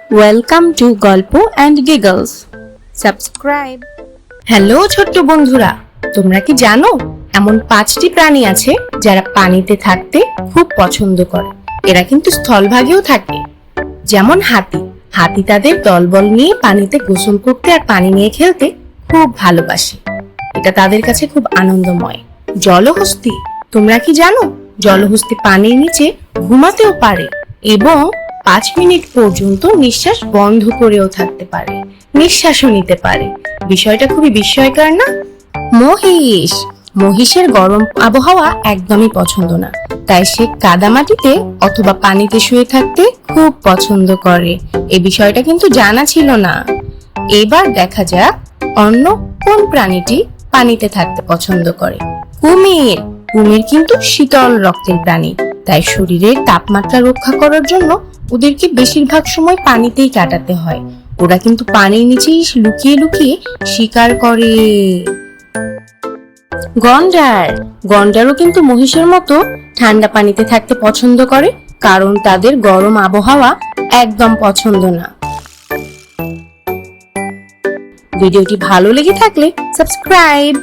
Welcome to গল্প and গিগলস। Subscribe. Hello ছোট্ট বন্ধুরা, তোমরা কি জানো এমন 5টি প্রাণী আছে যারা পানিতে থাকতে খুব পছন্দ করে। এরা কিন্তু স্থলভাগেও থাকে। যেমন হাতি। হাতি তাদের দলবল নিয়ে পানিতে গোসল করতে আর পানি নিয়ে খেলতে খুব ভালোবাসে। এটা তাদের কাছে খুব আনন্দময়। জলহস্তী। তোমরা কি জানো জলহস্তী পানির নিচে ঘুমাতেও পারে এবং 5 মিনিট পর্যন্ত নিঃশ্বাস বন্ধ করেও থাকতে পারে, নিঃশ্বাসও নিতে পারে। বিষয়টা খুবই বিস্ময়কর না? মহিষ। মহিষের গরম আবহাওয়া একদমই পছন্দ না, তাই সে কাদামাটিতে অথবা পানিতে শুয়ে থাকতে খুব পছন্দ করে। এই বিষয়টা কিন্তু জানা ছিল না। এবার দেখা যাক অন্য কোন প্রাণীটি পানিতে থাকতে পছন্দ করে। কুমির। কুমির কিন্তু শীতল রক্তের প্রাণী, তাই শরীরের তাপমাত্রা রক্ষা করার জন্য ওদেরকে বেশিরভাগ সময় পানিতেই কাটাতে হয়। ওরা কিন্তু পানির নিচেই লুকিয়ে লুকিয়ে শিকার করে। গন্ডার। গন্ডারও কিন্তু মহিষের মতো ঠান্ডা পানিতে থাকতে পছন্দ করে, কারণ তাদের গরম আবহাওয়া একদম পছন্দ না। ভিডিওটি ভালো লেগে থাকলে সাবস্ক্রাইব